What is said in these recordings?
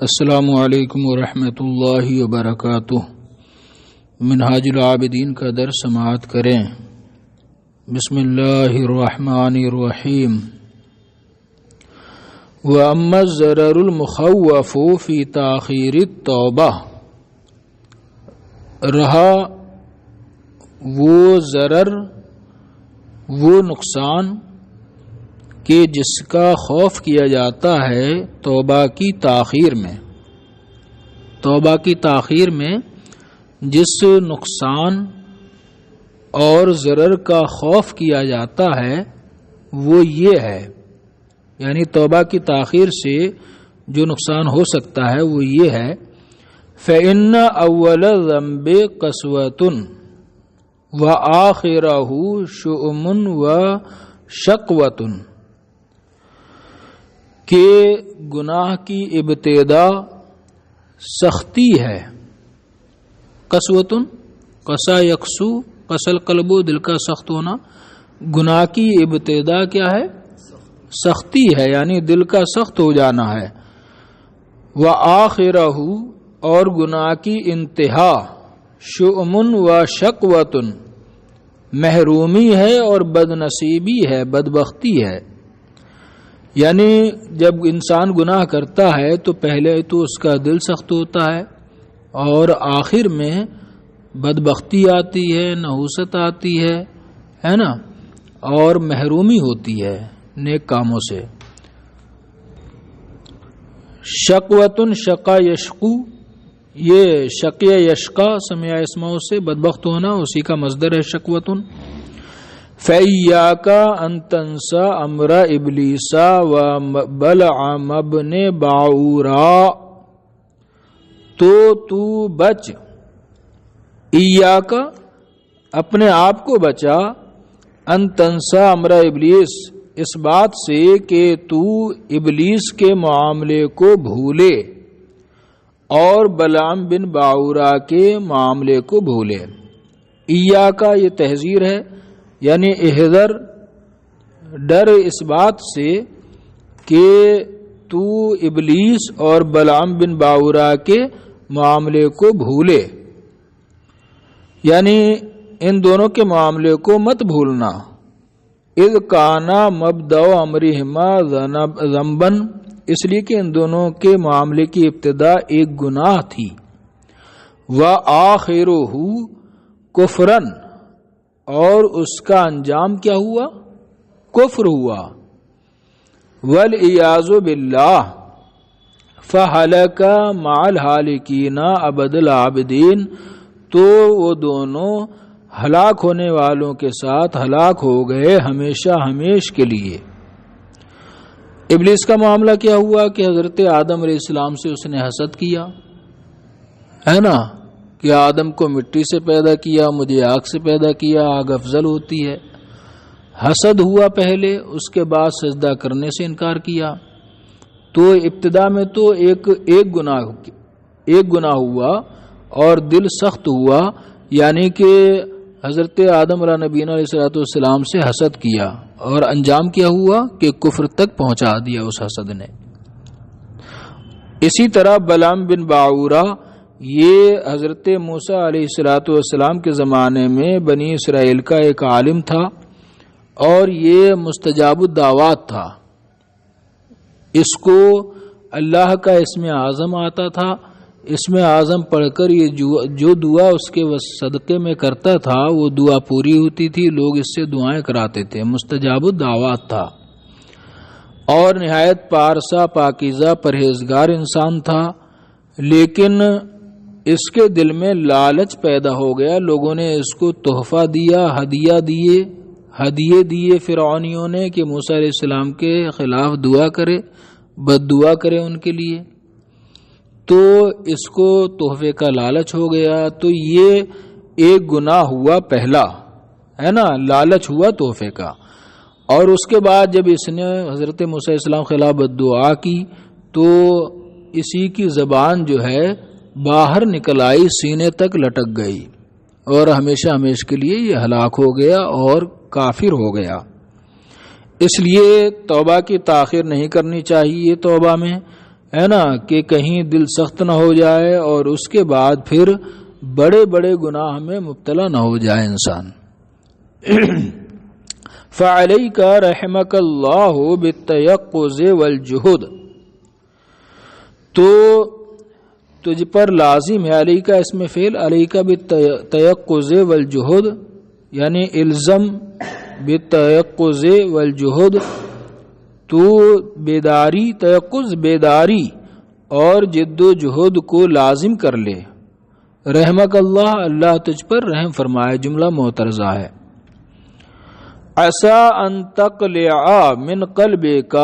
السلام علیکم ورحمۃ اللہ وبرکاتہ۔ منہاج العابدین کا درس سماعت کریں۔ بسم اللہ الرحمن الرحیم۔ وَأَمَّا الضَّرَرُ الْمُخَوَّفُ فِي تَأْخِيرِ التَّوْبَةِ، رہا وہ ضرر، وہ نقصان کہ جس کا خوف کیا جاتا ہے توبہ کی تاخیر میں، توبہ کی تاخیر میں جس نقصان اور ضرر کا خوف کیا جاتا ہے وہ یہ ہے، یعنی توبہ کی تاخیر سے جو نقصان ہو سکتا ہے وہ یہ ہے، فَإِنَّ أَوَّلَ الذَّنبِ قَسْوَةٌ وَآخِرَهُ شُؤْمٌ وَشَقْوَةٌ، کہ گناہ کی ابتدا سختی ہے۔ قسوتن، قسا یکسو، قسل قلب و دل کا سخت ہونا، گناہ کی ابتدا کیا ہے؟ سختی ہے، یعنی دل کا سخت ہو جانا ہے۔ وآخرہ، اور گناہ کی انتہا شؤم و شقوۃ، محرومی ہے اور بدنصیبی ہے، بدبختی ہے۔ یعنی جب انسان گناہ کرتا ہے تو پہلے تو اس کا دل سخت ہوتا ہے اور آخر میں بدبختی آتی ہے، نحوست آتی ہے نا، اور محرومی ہوتی ہے نیک کاموں سے۔ شقوتن، شقا یشقو، یہ شقیہ یشقا سمع اسماء سے بدبخت ہونا، اسی کا مصدر ہے شقوتن۔ فَإِيَّاكَ أَن تَنْسَى أَمْرَ إِبْلِيسَ وَبَلْعَمَ بْنَ بَعُورَا، تو بچ، ایاک، اپنے آپ کو بچا، ان تنسى امر ابلیس، اس بات سے کہ تو ابلیس کے معاملے کو بھولے اور بلعام بن باعورا کے معاملے کو بھولے۔ ایاک یہ تحذیر ہے، یعنی احذر، ڈر اس بات سے کہ تو ابلیس اور بلعام بن باعورا کے معاملے کو بھولے، یعنی ان دونوں کے معاملے کو مت بھولنا۔ اذ کانا مبدأ امرہما ذنبا، اس لیے کہ ان دونوں کے معاملے کی ابتدا ایک گناہ تھی۔ وآخرہ کفرا، اور اس کا انجام کیا ہوا؟ کفر ہوا۔ والعیاذ باللہ، فہلک مع الہالکین ابد العابدین، تو وہ دونوں ہلاک ہونے والوں کے ساتھ ہلاک ہو گئے ہمیشہ ہمیش کے لیے۔ ابلیس کا معاملہ کیا ہوا کہ حضرت آدم علیہ السلام سے اس نے حسد کیا، ہے نا، کہ آدم کو مٹی سے پیدا کیا، مجھے آگ سے پیدا کیا، آگ افضل ہوتی ہے۔ حسد ہوا پہلے، اس کے بعد سجدہ کرنے سے انکار کیا۔ تو ابتدا میں تو ایک گناہ ہوا اور دل سخت ہوا، یعنی کہ حضرت آدم علیہ نبینا علیہ السلام سے حسد کیا، اور انجام کیا ہوا کہ کفر تک پہنچا دیا اس حسد نے۔ اسی طرح بلعام بن باعورا، یہ حضرت موسیٰ علیہ السلام کے زمانے میں بنی اسرائیل کا ایک عالم تھا، اور یہ مستجاب الدعوات تھا۔ اس کو اللہ کا اسم اعظم آتا تھا، اسم اعظم پڑھ کر یہ جو دعا اس کے صدقے میں کرتا تھا وہ دعا پوری ہوتی تھی، لوگ اس سے دعائیں کراتے تھے، مستجاب الدعوات تھا، اور نہایت پارسا پاکیزہ پرہیزگار انسان تھا۔ لیکن اس کے دل میں لالچ پیدا ہو گیا، لوگوں نے اس کو تحفہ دیا، ہدیے دیے فرعونیوں نے کہ موسیٰ علیہ السلام کے خلاف دعا کرے، بد دعا کرے ان کے لیے، تو اس کو تحفے کا لالچ ہو گیا۔ تو یہ ایک گناہ ہوا پہلا، ہے نا، لالچ ہوا تحفے کا۔ اور اس کے بعد جب اس نے حضرت موسیٰ علیہ السلام خلاف بد دعا کی تو اسی کی زبان جو ہے باہر نکل آئی، سینے تک لٹک گئی، اور ہمیشہ ہمیش کے لیے یہ ہلاک ہو گیا اور کافر ہو گیا۔ اس لیے توبہ کی تاخیر نہیں کرنی چاہیے توبہ میں، ہے نا کہ کہیں دل سخت نہ ہو جائے اور اس کے بعد پھر بڑے بڑے گناہ میں مبتلا نہ ہو جائے انسان. فعلیک رحمک اللہ بالتیقظ والجہد، تو تجھ پر لازم ہے، علیکہ اس میں فعل، علیکہ بالتیقظ والجہد یعنی الزم بالتیقظ والجہد، تو بیداری، تیقظ بیداری اور جد و جہد کو لازم کر لے. رحمک اللہ، اللہ تجھ پر رحم فرمائے، جملہ معترضہ ہے. عسى ان تقلع من قلبك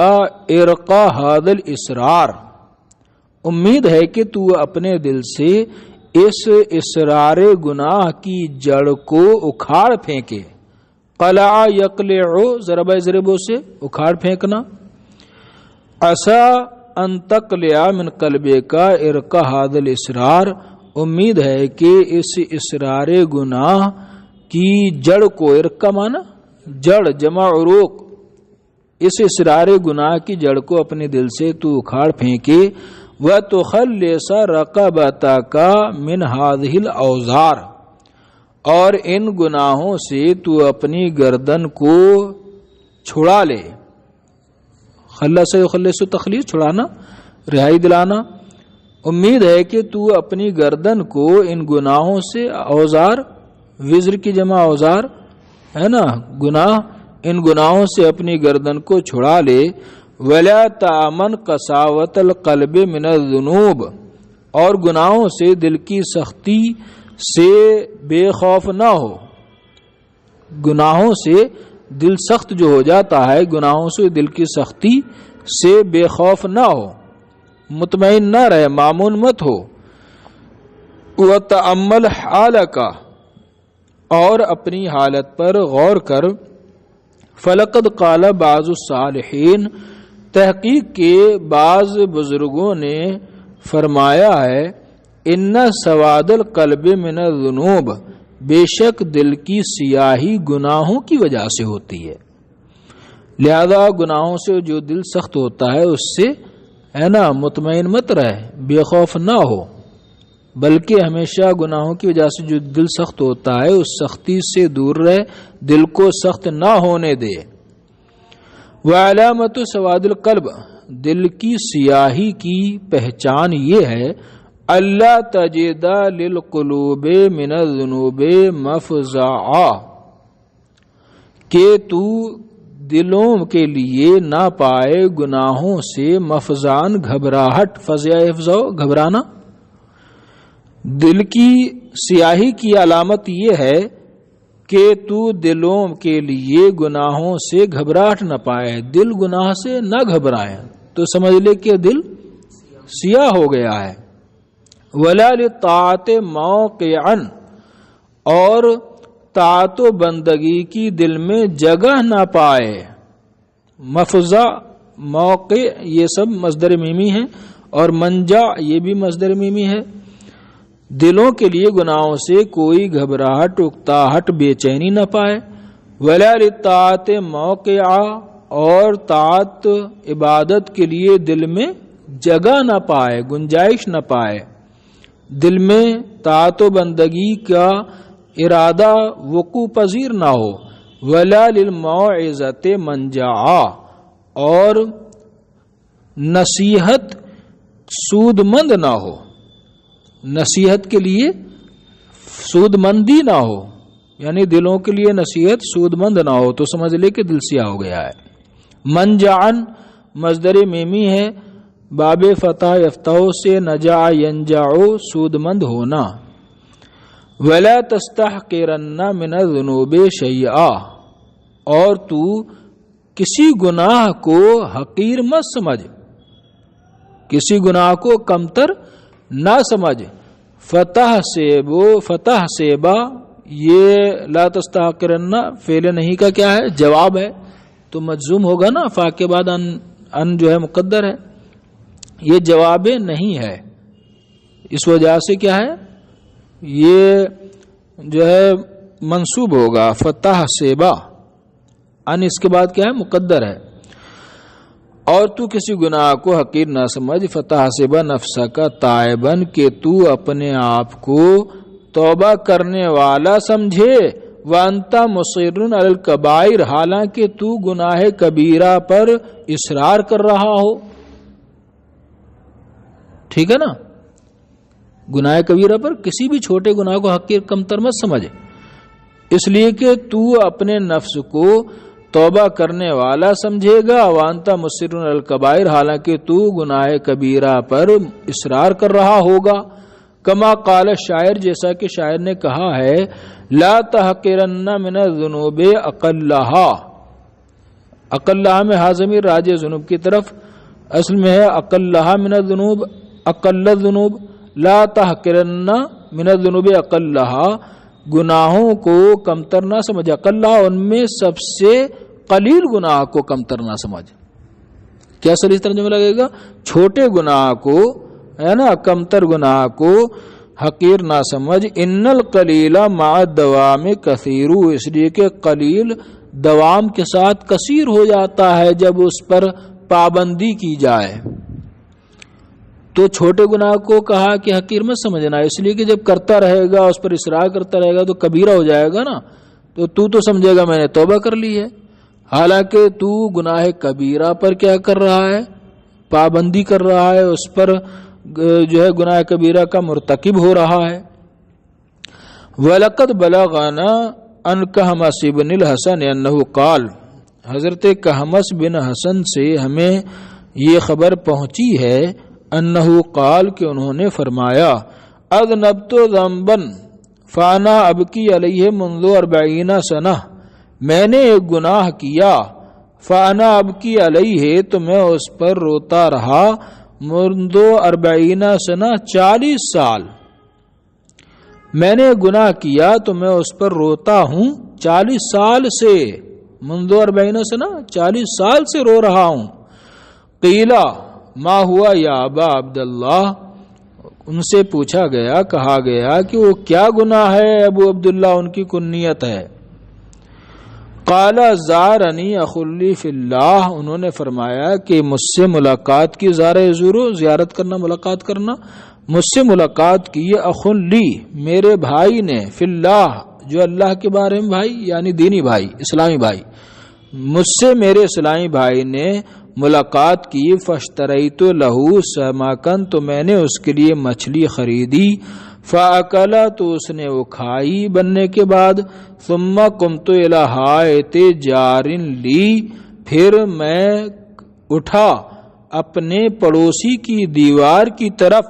ارقا هذا الاسرار، امید ہے کہ تو اپنے دل سے اس اسرار گناہ کی جڑ کو اکھاڑ پھینکے. قلع یقلع ضرب ضربوں سے اکھاڑ پھینکنا. عسى ان تقلع من قلبك ارقا هذا الاسرار، امید ہے کہ اس اسرار گناہ کی جڑ کو، ارقا مانا جڑ جمع عروق، اس اسرار گناہ کی جڑ کو اپنے دل سے تو اکھاڑ پھینکے. وَتُخَلِّصَ رَقَبَتَكَ مِنْ هَذِهِ الْأَوْزَارِ، اور ان گناہوں سے تو اپنی گردن کو چھڑا لے. خلص یخلص تخلیص، چھڑانا، رہائی دلانا. امید ہے کہ تو اپنی گردن کو ان گناہوں سے، اوزار وزر کی جمع اوزار ہے نا گناہ، ان گناہوں سے اپنی گردن کو چھڑا لے. وَلَا تَأْمَنْ قَسَاوَةَ الْقَلْبِ مِنَ الذُّنُوبِ، اور گناہوں سے دل کی سختی سے بے خوف نہ ہو. گناہوں سے دل سخت جو ہو جاتا ہے، گناہوں سے دل کی سختی سے بے خوف نہ ہو، مطمئن نہ رہے، مامون مت ہو. وَتَأَمَّلْ حَالَكَ، اور اپنی حالت پر غور کر. فَلَقَدْ قَالَ بَعْضُ الصَّالِحِينَ، تحقیق کے بعض بزرگوں نے فرمایا ہے، اِنَّ سَوَادَ الْقَلْبِ مِنَ الذُّنُوبِ، بے شک دل کی سیاہی گناہوں کی وجہ سے ہوتی ہے. لہذا گناہوں سے جو دل سخت ہوتا ہے اس سے ہے نا مطمئن مت رہے، بے خوف نہ ہو، بلکہ ہمیشہ گناہوں کی وجہ سے جو دل سخت ہوتا ہے اس سختی سے دور رہے، دل کو سخت نہ ہونے دے. وعلامت سواد القلب، دل کی سیاہی کی پہچان یہ ہے، اللہ تجد للقلوب من الذنوب مفزعا، کہ تو دلوں کے لیے نہ پائے گناہوں سے مفزعن گھبراہٹ، فزع افزع گھبرانا. دل کی سیاہی کی علامت یہ ہے کہ تو دلوں کے لیے گناہوں سے گھبراہٹ نہ پائے، دل گناہ سے نہ گھبرائے، تو سمجھ لے کہ دل سیاہ ہو گیا ہے. وَلَا لِلطَّاعَةِ مَوْقِعًا، اور طاعت و بندگی کی دل میں جگہ نہ پائے. مفزع، موقع یہ سب مصدر میمی ہیں، اور منجا یہ بھی مصدر میمی ہے. دلوں کے لیے گناہوں سے کوئی گھبراہٹ، اکتاہٹ، بے چینی نہ پائے. وَلَا لِلطَّاعَةِ مَوْقِعًا، اور طاعت عبادت کے لیے دل میں جگہ نہ پائے، گنجائش نہ پائے، دل میں طاعت و بندگی کا ارادہ وقوع پذیر نہ ہو. وَلَا لِلْمَوْعِظَةِ مَنْجَعًا، اور نصیحت سود مند نہ ہو، نصیحت کے لیے سود مندی نہ ہو، یعنی دلوں کے لیے نصیحت سود مند نہ ہو، تو سمجھ لے کہ دل سیاہ ہو گیا ہے. منجعن مصدر میمی ہے، باب فتح یفتح سے نجع ینجع سود مند ہونا. وَلَا تَسْتَحْقِرَنَّ مِنَ الذُّنُوبِ شَيْئًا، اور تو کسی گناہ کو حقیر مت سمجھ، کسی گناہ کو کمتر نہ سمجھ. فتح سیبا یہ لا تستحقرن فعل نہیں کا کیا ہے، جواب ہے، تو مجزوم ہوگا نا، فا کے بعد ان جو ہے مقدر ہے، یہ جواب نہیں ہے، اس وجہ سے کیا ہے یہ جو ہے منصوب ہوگا. فتح سیبا، ان اس کے بعد کیا ہے مقدر ہے. اور تو کسی گناہ کو حقیر نہ سمجھ، فتحسب نفسک تائبا، کہ تو اپنے آپ کو توبہ کرنے والا سمجھے، وانت مصر علی الکبائر، حالانکہ تو گناہ کبیرہ پر اصرار کر رہا ہو. ٹھیک ہے نا، گناہ کبیرہ پر کسی بھی چھوٹے گناہ کو حقیر کمتر مت سمجھے، اس لیے کہ تو اپنے نفس کو توبہ کرنے والا سمجھے گا. وانتا مصر علی الکبائر، حالانکہ تو گناہ کبیرہ پر اصرار کر رہا ہوگا. کما قال شاعر، جیسا کہ شاعر نے کہا ہے، لا تحقرن من الذنوب اقلھا. اقلھا میں ضمیر راجع ذنوب کی طرف، اصل میں ہے اقلھا من الذنوب، اقل الذنوب. لا تحقرن من الذنوب اقلھا، گناہوں کو کمتر نہ سمجھ. اقلھا ان میں سب سے قلیل گناہ کو کمتر نہ سمجھ. کیا صحیح ترجمہ لگے گا؟ چھوٹے گناہ کو، ہے نا، کمتر گناہ کو حقیر نہ سمجھ. ان القلیل مع الدوام کثیر، اس لیے کہ قلیل دوام کے ساتھ کثیر ہو جاتا ہے جب اس پر پابندی کی جائے. تو چھوٹے گناہ کو کہا کہ حقیر مت سمجھنا، اس لیے کہ جب کرتا رہے گا، اس پر اصرار کرتا رہے گا تو کبیرہ ہو جائے گا نا. تو سمجھے گا میں نے توبہ کر لی ہے، حالانکہ تو گناہ کبیرہ پر کیا کر رہا ہے؟ پابندی کر رہا ہے، اس پر جو ہے گناہ کبیرہ کا مرتکب ہو رہا ہے. وَلَقَدْ بَلَغَنَا عَنْ کَحْمَصِ بْنِ الْحَسَنِ أَنَّهُ قَالَ، حضرت کحمص بن حسن سے ہمیں یہ خبر پہنچی ہے، انہو قال، کہ انہوں نے فرمایا، اذنبت ذنبا فانا ابکی علیہ منذ 40 سنہ، میں نے ایک گناہ کیا، فانا ابکی علیہ، تو میں اس پر روتا رہا، منذ 40 سنہ، 40 سال. میں نے گناہ کیا تو میں اس پر روتا ہوں 40 سال سے. منذ 40 سنہ، 40 سال سے رو رہا ہوں. قیلا ما ہوا یا ابا عبداللہ، ان سے پوچھا گیا، کہا گیا کہ وہ کیا گناہ ہے؟ ابو عبداللہ ان کی کنیت ہے. قال زارنی اخلی فی اللہ، انہوں نے فرمایا کہ مجھ سے ملاقات کی، زار یزورو زیارت کرنا، ملاقات کرنا، مجھ سے ملاقات کی اخلی میرے بھائی نے، فی اللہ جو اللہ کے بارے میں بھائی یعنی دینی بھائی، اسلامی بھائی، مجھ سے میرے اسلامی بھائی نے ملاقات کی. فاشتریت لہو سمکن، تو میں نے اس کے لیے مچھلی خریدی. فاکلا، تو اس نے وہ کھائی بننے کے بعد. ثم قمت الی حائط جار لی، پھر میں اٹھا اپنے پڑوسی کی دیوار کی طرف،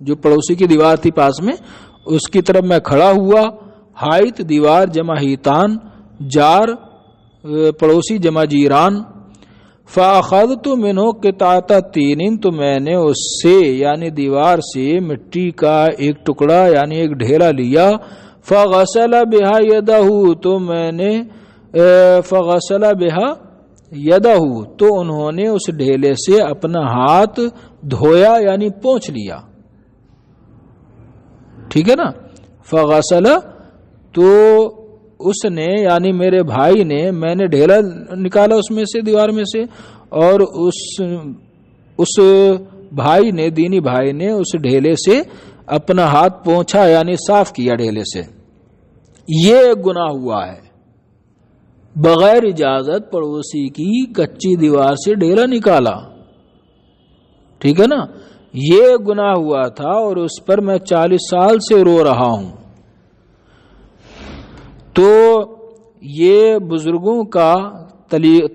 جو پڑوسی کی دیوار تھی پاس میں، اس کی طرف میں کھڑا ہوا. حائط دیوار جمع ہیتان، جار پڑوسی جمع جیران. فاخذت منہ قطعۃ طین، تو میں نے اس سے یعنی دیوار سے مٹی کا ایک ٹکڑا یعنی ایک ڈھیرا لیا. فغسل بہا یدہ، تو میں نے فغسل بہا یدہ، تو انہوں نے اس ڈھیلے سے اپنا ہاتھ دھویا یعنی پونچھ لیا. ٹھیک ہے نا. فغسل، تو اس نے یعنی میرے بھائی نے، میں نے ڈھیلا نکالا اس میں سے، دیوار میں سے، اور اس بھائی نے، دینی بھائی نے اس ڈھیلے سے اپنا ہاتھ پونچھا یعنی صاف کیا ڈھیلے سے. یہ ایک گناہ ہوا ہے، بغیر اجازت پڑوسی کی کچی دیوار سے ڈھیلا نکالا. ٹھیک ہے نا. یہ گناہ ہوا تھا اور اس پر میں 40 سال سے رو رہا ہوں. تو یہ بزرگوں کا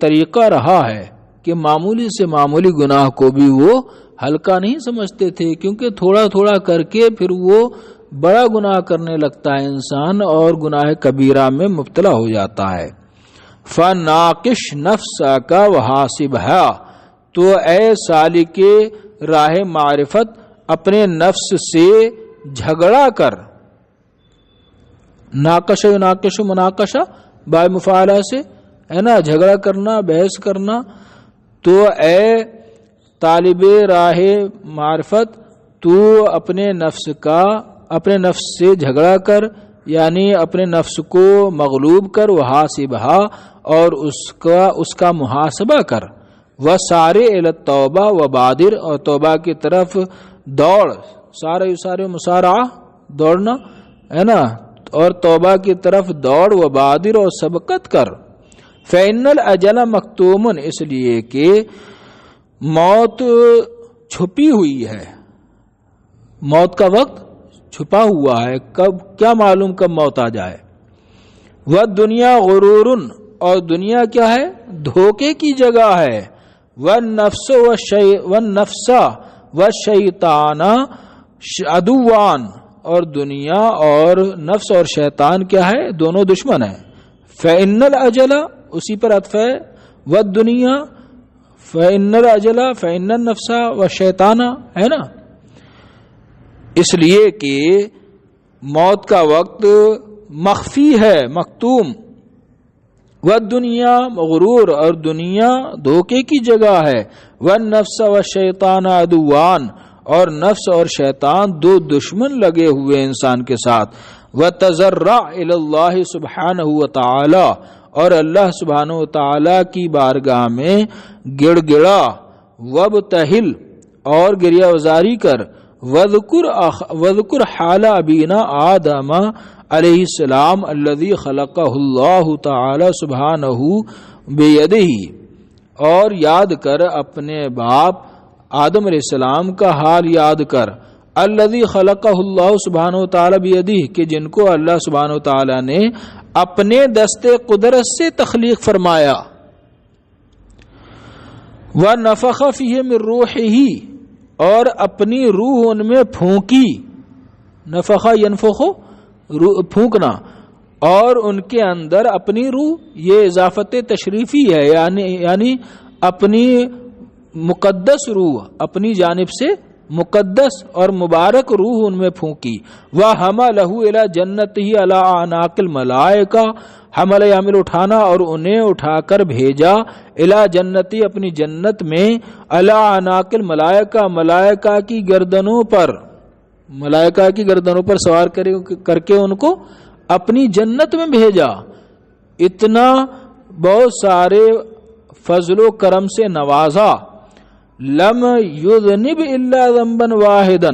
طریقہ رہا ہے کہ معمولی سے معمولی گناہ کو بھی وہ ہلکا نہیں سمجھتے تھے، کیونکہ تھوڑا تھوڑا کر کے پھر وہ بڑا گناہ کرنے لگتا ہے انسان، اور گناہ کبیرہ میں مبتلا ہو جاتا ہے. فَنَاقِشْ نَفْسَكَ وَحَاسِبْهَا، تو اے سالک راہ معرفت اپنے نفس سے جھگڑا کر. ناقش مناقشہ بائے مفاعلہ سے ہے نا، جھگڑا کرنا، بحث کرنا. تو اے طالب راہ معرفت، تو اپنے نفس سے جھگڑا کر یعنی اپنے نفس کو مغلوب کر. وحاسبھا، اور اس کا محاسبہ کر. وسارع الی التوبہ وبادر، اور توبہ کی طرف دوڑ، سارے مسارعہ دوڑنا ہے نا، اور توبہ کی طرف دوڑ، وبادر اور سبقت کر۔ فإن الأجل مکتوم، اس لیے کہ موت چھپی ہوئی ہے، موت کا وقت چھپا ہوا ہے، کب کیا معلوم کب موت آ جائے۔ والدنیا غرور، اور دنیا کیا ہے؟ دھوکے کی جگہ ہے۔ والنفس والشیطان عدوان، اور دنیا اور نفس اور شیطان کیا ہے؟ دونوں دشمن ہیں۔ فإن الأجل، اسی پر عطف ہے، والدنیا، فإن الأجل فإن النفس والشیطان، ہے نا، اس لیے کہ موت کا وقت مخفی ہے، مکتوم۔ والدنیا مغرور، اور دنیا دھوکے کی جگہ ہے۔ والنفس والشیطان عدوان، اور نفس اور شیطان دو دشمن لگے ہوئے انسان کے ساتھ۔ وتضرع الی اللہ سبحانہ وتعالی، اور اللہ سبحانہ وتعالی کی بارگاہ میں گڑ گڑا، وابتہل، اور گریہ وزاری کر، وذکر حال ابینا آدم علیہ السلام الذی خلقہ اللہ تعالی سبحانہ بیدہ، اور یاد کر اپنے باپ آدم علیہ السلام کا حال یاد کر، الذی خلقہ اللہ سبحانہ تعالی بیدہ، کہ جن کو اللہ سبحانہ تعالی نے اپنے دست قدرت سے تخلیق فرمایا۔ ونفخ فیہ من روحہ، اور اپنی روح ان میں پھونکی، نفخ ینفخ پھونکنا، اور ان کے اندر اپنی روح، یہ اضافت تشریفی ہے، یعنی اپنی مقدس روح، اپنی جانب سے مقدس اور مبارک روح ان میں پھونکی۔ وَحَمَلَهُ إِلَى جَنَّتِهِ عَلَىٰ أَعْنَاقِ الْمَلَائِكَةِ، حمل یامل اٹھانا، اور انہیں اٹھا کر بھیجا، الی جنتی، اپنی جنت میں، علی اعناق الملائکہ، ملائکہ کی گردنوں پر، ملائکہ کی گردنوں پر سوار کر کے ان کو اپنی جنت میں بھیجا۔ اتنا بہت سارے فضل و کرم سے نوازا۔ لم یذنب الا ذنبا واحدا،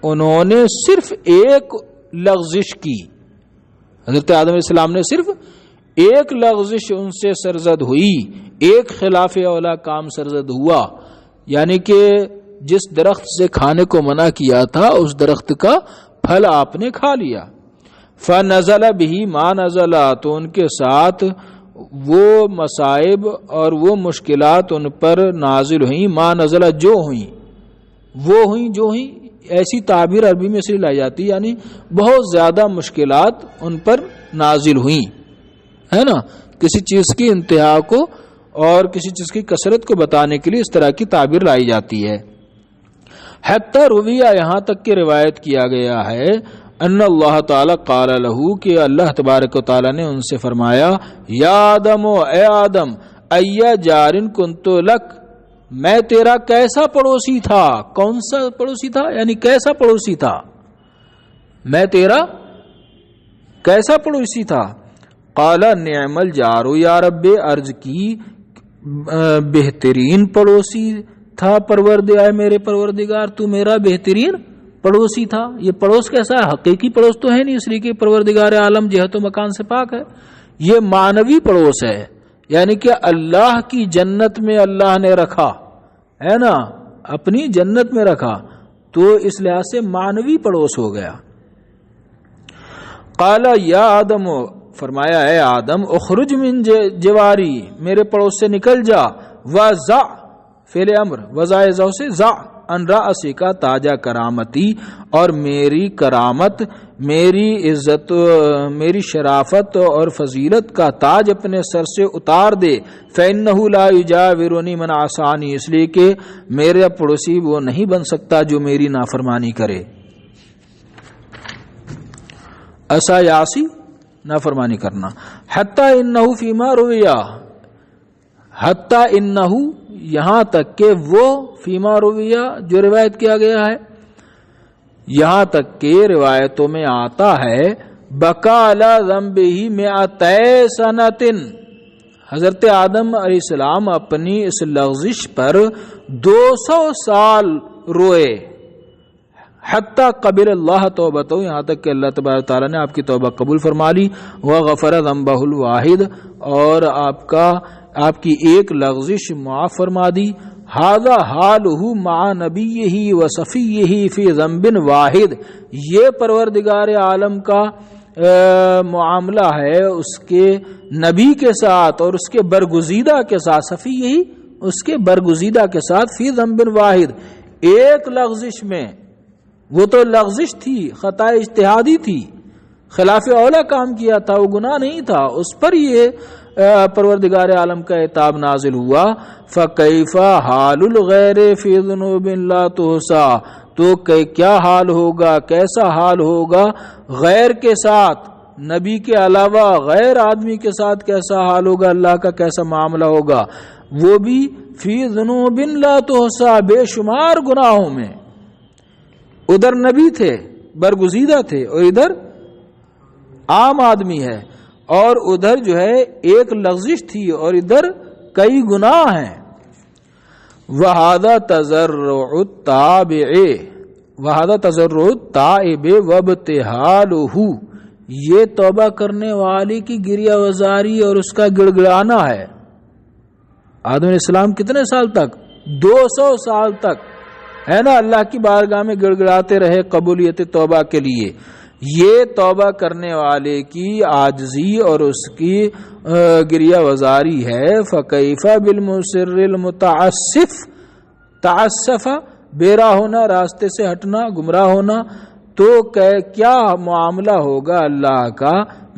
انہوں نے صرف ایک لغزش کی، حضرت آدم علیہ السلام نے صرف ایک لغزش ان سے سرزد ہوئی، ایک خلاف اولا کام سرزد ہوا، یعنی کہ جس درخت سے کھانے کو منع کیا تھا اس درخت کا پھل آپ نے کھا لیا۔ فنزل به ما نزل، تو ان کے ساتھ وہ مصائب اور وہ مشکلات ان پر نازل ہوئیں، ما نزل، جو ہوئیں، وہ ہوئیں جو ہوئیں، ایسی تعبیر عربی میں سے لائی جاتی، یعنی بہت زیادہ مشکلات ان پر نازل ہوئیں، ہے نا، کسی چیز کی انتہا کو اور کسی چیز کی کثرت کو بتانے کے لیے اس طرح کی تعبیر لائی جاتی ہے۔ حتی رویہ، یہاں تک کہ روایت کیا گیا ہے، ان اللہ تعالی قال لہو، کہ اللہ تبارک و تعالی نے ان سے فرمایا، یا آدم، اے آدم، ایا جارن کنت لک، میں تیرا کیسا پڑوسی تھا؟ کون سا پڑوسی تھا؟ یعنی کیسا پڑوسی تھا؟ میں تیرا کیسا پڑوسی تھا؟ قال نعم الجار یا رب، عرض کی بہترین پڑوسی تھا پروردگار، میرے پروردگار تو میرا بہترین پڑوسی تھا۔ یہ پڑوس کیسا ہے؟ حقیقی پڑوس تو ہے نہیں، اس لیے کہ پروردگار عالم جہت و مکان سے پاک ہے، یہ معنوی پڑوس ہے، یعنی کہ اللہ کی جنت میں اللہ نے رکھا ہے نا، اپنی جنت میں رکھا، تو اس لحاظ سے معنوی پڑوس ہو گیا۔ قال یا آدم، فرمایا اے آدم، اخرج من جواری، میرے پڑوس سے نکل جا، وضع، فعل امر، وضع ضع سے ضع، ان رأسی کا تاجہ کرامتی، اور میری کرامت، میری عزت، میری شرافت اور فضیلت کا تاج اپنے سر سے اتار دے۔ فإنہ لا یجاورنی من عصانی، اس لیے کہ میرا پڑوسی وہ نہیں بن سکتا جو میری نافرمانی کرے۔ عصا یاسی، نافرمانی کرنا۔ حتی انہ فیما رویہ، حتی انہ، یہاں تک کہ وہ، فیما رویہ جو روایت کیا گیا ہے، یہاں تک کہ روایتوں میں آتا ہے، بکا علی ذنبہ مئتي سنۃ، حضرت آدم علیہ السلام اپنی اس لغزش پر 200 سال روئے، حتیٰ قبل اللہ توبتہ، یہاں تک کہ اللہ تبارک تعالیٰ نے آپ کی توبہ قبول فرما لی، وغفر ذنبہ الواحد، اور آپ کی ایک لغزش معاف فرما دی۔ ھذا حالہ مع نبیہ و صفیہ فی ذنب واحد، یہ پروردگار عالم کا معاملہ ہے اس کے نبی کے ساتھ اور اس کے برگزیدہ کے ساتھ، صفیہ اس کے برگزیدہ کے ساتھ، فی ذنب واحد، ایک لغزش میں۔ وہ تو لغزش تھی، خطا اجتہادی تھی، خلاف اولا کام کیا تھا، وہ گناہ نہیں تھا، اس پر یہ پروردگار عالم کا عتاب نازل ہوا۔ فَكَيْفَ حَالُ الْغَيْرِ فِي ذُنُوبٍ لَا تُحْصَىٰ، تو کیا حال ہوگا، کیسا حال ہوگا غیر کے ساتھ، نبی کے علاوہ غیر آدمی کے ساتھ کیسا حال ہوگا، اللہ کا کیسا معاملہ ہوگا، وہ بھی فی ذنوب لا تحصیٰ، بے شمار گناہوں میں۔ ادھر نبی تھے، برگزیدہ تھے، اور ادھر عام آدمی ہے، اور ادھر جو ہے ایک لغزش تھی اور ادھر کئی گناہ ہیں۔ وَهَذَا تَضَرُّعُ التَّابِعِ وَهَذَا تَضَرُّعُ التَّائِبِ وَابْتِهَالُهُ، یہ توبہ کرنے والے کی گریہ وزاری اور اس کا گڑ گڑانا ہے۔ آدم علیہ السلام کتنے سال تک؟ 200 سال تک ہے نا، اللہ کی بارگاہ میں گڑ گڑاتے رہے قبولیت توبہ کے لیے۔ یہ توبہ کرنے والے کی عاجزی اور اس کی گریہ وزاری ہے۔ فَكَيْفَ بِالْمُصِرِّ الْمُتَعَسِّفِ، تعسف بے راہ ہونا، راستے سے ہٹنا، گمراہ ہونا، تو کیا معاملہ ہوگا اللہ کا،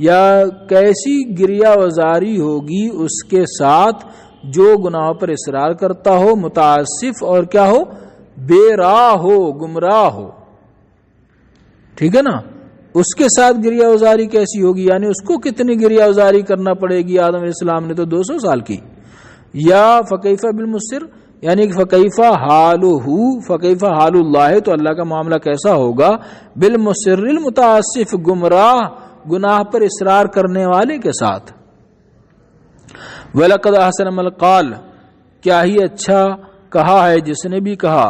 یا کیسی گریہ وزاری ہوگی اس کے ساتھ جو گناہوں پر اصرار کرتا ہو، متعسف اور کیا ہو، بے راہ ہو، گمراہ ہو۔ ٹھیک ہے نا، اس کے ساتھ گریہ وزاری کیسی ہوگی، یعنی اس کو کتنی گریہ وزاری کرنا پڑے گی۔ آدم علیہ السلام نے تو 200 سال کی۔ یا فکیف بالمصر، یعنی فکیف حال اللہ، تو اللہ کا معاملہ کیسا ہوگا بالمصر المتعسف، گمراہ گناہ پر اصرار کرنے والے کے ساتھ۔ وَلَقَدْ أَحْسَنَ مَنْ قَالَ، کیا ہی اچھا کہا ہے جس نے بھی کہا،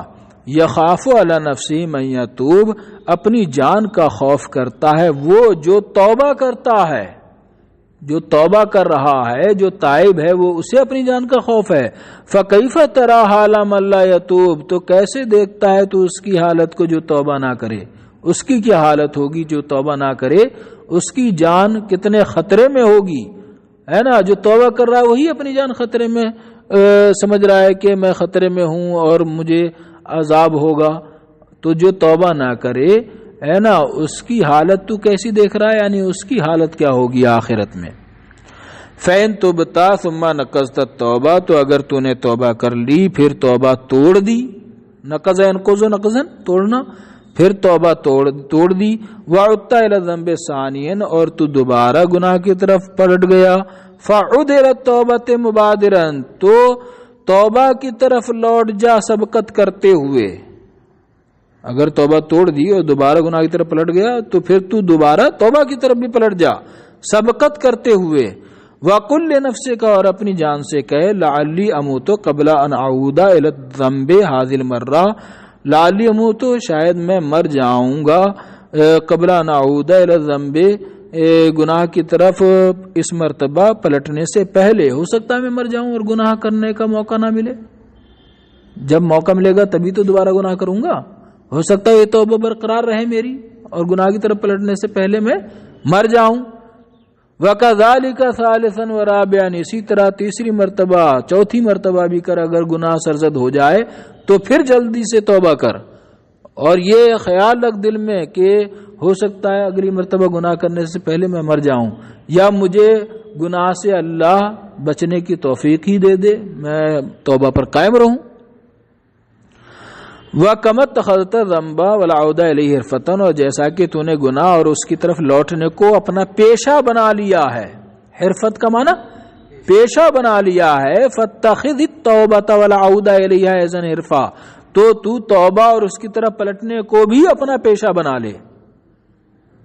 یخاف علی نفسی من یتوب، اپنی جان کا خوف کرتا ہے وہ جو توبہ کرتا ہے، جو توبہ کر رہا ہے، جو تائب ہے، وہ اسے اپنی جان کا خوف ہے۔ فَكَيْفَ تَرَىٰ حَالَ مَن لَا یتوب، تو کیسے دیکھتا ہے تو اس کی حالت کو جو توبہ نہ کرے، اس کی کیا حالت ہوگی جو توبہ نہ کرے، اس کی جان کتنے خطرے میں ہوگی، ہے نا۔ جو توبہ کر رہا ہے وہی اپنی جان خطرے میں سمجھ رہا ہے کہ میں خطرے میں ہوں اور مجھے عذاب ہوگا، تو جو توبہ نہ کرے، ہے نا، اس کی حالت تو کیسی دیکھ رہا ہے، یعنی اس کی حالت کیا ہوگی آخرت میں۔ فَإِن تُبْتَ ثُمَّ نَقَضْتَ التَّوْبَةَ، تو اگر تو نے توبہ کر لی پھر توبہ توڑ دی، نقض ينقض نقضا، توڑنا، پھر توبہ توڑ دی، وَعُدْتَ إِلَى الذَّنبِ ثَانِيًا، اور تو دوبارہ گناہ کی طرف پلٹ گیا، فَعُدْ إِلَى التَّوْبَةِ مُبَادِرًا، تو توبہ کی طرف لوٹ جا سبقت کرتے ہوئے۔ اگر توبہ توڑ دی اور دوبارہ گناہ کی طرف پلٹ گیا تو پھر تو دوبارہ توبہ کی طرف بھی پلٹ جا سبقت کرتے ہوئے۔ وَقُلْ لِنَفْسِكَ، اور اپنی جان سے کہے، لَعَلِّي أَمُوتُ قَبْلَ أَنْ أَعُودَ إِلَى الذَّنبِ هَذِهِ الْمَرَّةِ، لَعَلِّي أَمُوتُ، شاید میں مر جاؤں گا، قبل أَنْ أَعُودَ إِلَى الذَّنبِ، گناہ کی طرف اس مرتبہ پلٹنے سے پہلے، ہو سکتا ہے میں مر جاؤں اور گناہ کرنے کا موقع نہ ملے، جب موقع ملے گا تبھی تو دوبارہ گناہ کروں گا، ہو سکتا ہے یہ توبہ برقرار رہے میری اور گناہ کی طرف پلٹنے سے پہلے میں مر جاؤں۔ وَكَذَلِكَ ثَالِثًا وَرَابِعًا، اسی طرح تیسری مرتبہ، چوتھی مرتبہ بھی کر، اگر گناہ سرزد ہو جائے تو پھر جلدی سے توبہ کر، اور یہ خیال رکھ دل میں کہ ہو سکتا ہے اگلی مرتبہ گناہ کرنے سے پہلے میں مر جاؤں، یا مجھے گناہ سے اللہ بچنے کی توفیق ہی دے دے، میں توبہ پر قائم رہوں۔ وَكَمَا اتَّخَذْتَ الذَّنبَ وَالْعَوْدَ إِلَيْهِ حِرْفَةً، اور جیسا کہ تو نے گناہ اور اس کی طرف لوٹنے کو اپنا پیشہ بنا لیا ہے، حرفت کا معنی پیشہ بنا لیا ہے، فَاتَّخِذِ التَّوْبَةَ وَالْعَوْدَ إِلَيْهَا أَيْضًا حِرْفًا، تو توبہ اور اس کی طرف پلٹنے کو بھی اپنا پیشہ بنا لے۔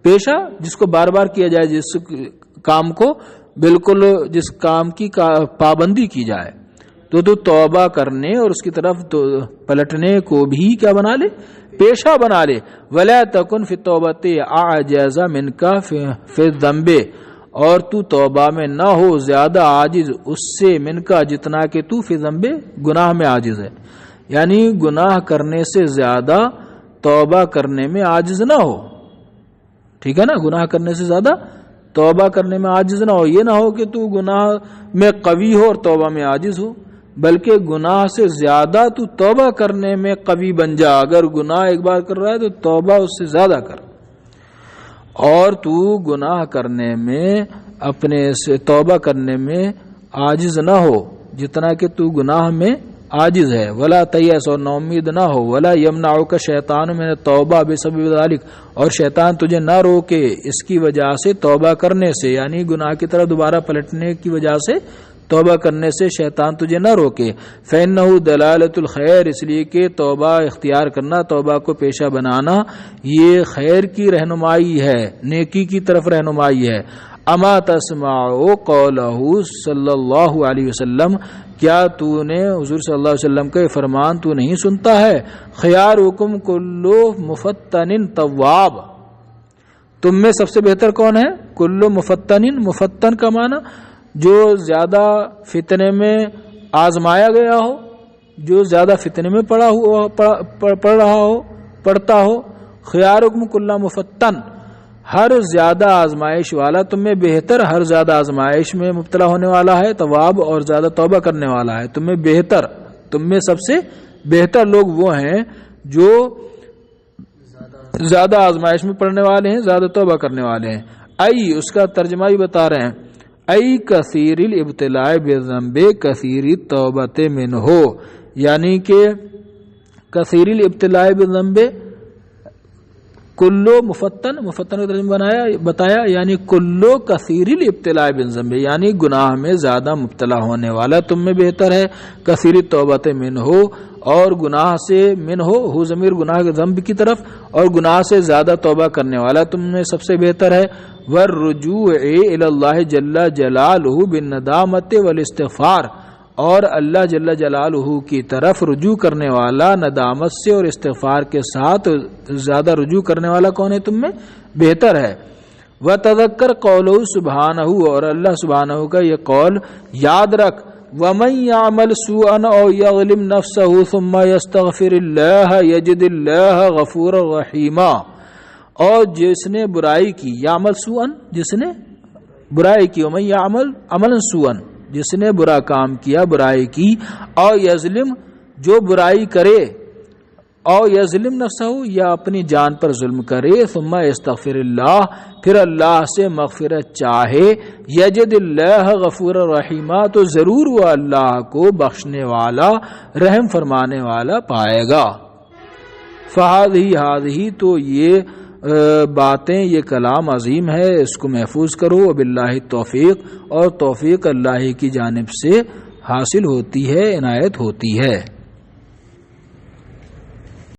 پیشہ جس کو بار بار کیا جائے، جس کام کو بالکل جس کام کی پابندی کی جائے تو توبہ کرنے اور اس کی طرف پلٹنے کو بھی کیا بنا لے، پیشہ بنا لے. ولا تکن فی التوبۃ اعجز منک فی الذنب، اور تو توبہ میں نہ ہو زیادہ عاجز اس سے منکا جتنا کہ تو فی الذنب گناہ میں عاجز ہے. یعنی گناہ کرنے سے زیادہ توبہ کرنے میں عاجز نہ ہو. ٹھیک ہے نا، گناہ کرنے سے زیادہ توبہ کرنے میں عاجز نہ ہو. یہ نہ ہو کہ تو گناہ میں قوی ہو اور توبہ میں عاجز ہو، بلکہ گناہ سے زیادہ تو توبہ کرنے میں قوی بن جا. اگر گناہ ایک بار کر رہا ہے تو توبہ اس سے زیادہ کر، اور تو گناہ کرنے میں اپنے سے توبہ کرنے میں عاجز نہ ہو جتنا کہ تو گناہ میں عاجز ہے. ولا تیأس، اور نا امید نہ ہو. ولا یمنعک شیطان من التوبہ بسبب ذلک، اور شیطان تجھے نہ روکے اس کی وجہ سے توبہ کرنے سے، یعنی گناہ کی طرف دوبارہ پلٹنے کی وجہ سے توبہ کرنے سے شیطان تجھے نہ روکے. فإنہ دلالۃ الخیر، اس لیے کہ توبہ اختیار کرنا، توبہ کو پیشہ بنانا، یہ خیر کی رہنمائی ہے، نیکی کی طرف رہنمائی ہے. اما تسمع قولہ صلی اللہ علیہ وسلم، کیا تو نے حضور صلی اللہ علیہ وسلم کا یہ فرمان تو نہیں سنتا ہے؟ خیارکم کل مفتن تواب، تم میں سب سے بہتر کون ہے؟ کل مفتن، مفتن کا معنی جو زیادہ فتنے میں آزمایا گیا ہو، جو زیادہ فتنے میں پڑتا ہو. خیارکم کل مفتن، ہر زیادہ آزمائش والا تم میں بہتر، ہر زیادہ آزمائش میں مبتلا ہونے والا ہے، تواب اور زیادہ توبہ کرنے والا ہے. تم میں بہتر، تم میں سب سے بہتر لوگ وہ ہیں جو زیادہ آزمائش میں پڑنے والے ہیں، زیادہ توبہ کرنے والے ہیں. ای، اس کا ترجمہ ہی بتا رہے ہیں، ای کثیر الابتلاء بالذنب کثیر التوبۃ منہ، یعنی کہ کثیر الابتلاء بالذنب، کلو مفتن، مفتن کا ترجمہ بتایا، یعنی کلو کثیر الابتلاء بالذنب، یعنی گناہ میں زیادہ مبتلا ہونے والا تم میں بہتر ہے. کثیر التوبۃ منہ، اور گناہ سے منہ ہو ضمیر گناہ کے ذنب کی طرف، اور گناہ سے زیادہ توبہ کرنے والا تم میں سب سے بہتر ہے. والرجوع الی اللہ جل جلالہ بالندامۃ والاستغفار، اور اللہ جل جلالہ کی طرف رجوع کرنے والا ندامت سے اور استغفار کے ساتھ زیادہ رجوع کرنے والا کون ہے؟ تم میں بہتر ہے. وتذکر قولہ سبحانہ، اور اللہ سبحانہ کا یہ قول یاد رکھ، وَمَن يَعْمَلْ سُوءًا أَوْ يَظْلِمْ نَفْسَهُ ثُمَّ يَسْتَغْفِرِ اللَّهَ يَجِدِ اللَّهَ غَفُورًا رَحِيمًا، اور جس نے برائی کی، یعمل سوءً، جس نے برائی کی، وَمَن يَعْمَلْ عَمَلًا سُوءًا، جس نے برا کام کیا، برائی کی، او یظلم، جو برائی کرے، او یظلم نفسہ، یا اپنی جان پر ظلم کرے، ثم یستغفر اللہ، پھر اللہ سے مغفرت چاہے، یجد اللہ غفور رحیما، تو ضرور وہ اللہ کو بخشنے والا، رحم فرمانے والا پائے گا. فہذہ، تو یہ باتیں، یہ کلام عظیم ہے، اس کو محفوظ کرو. وباللہ توفیق، اور توفیق اللہ کی جانب سے حاصل ہوتی ہے، عنایت ہوتی ہے.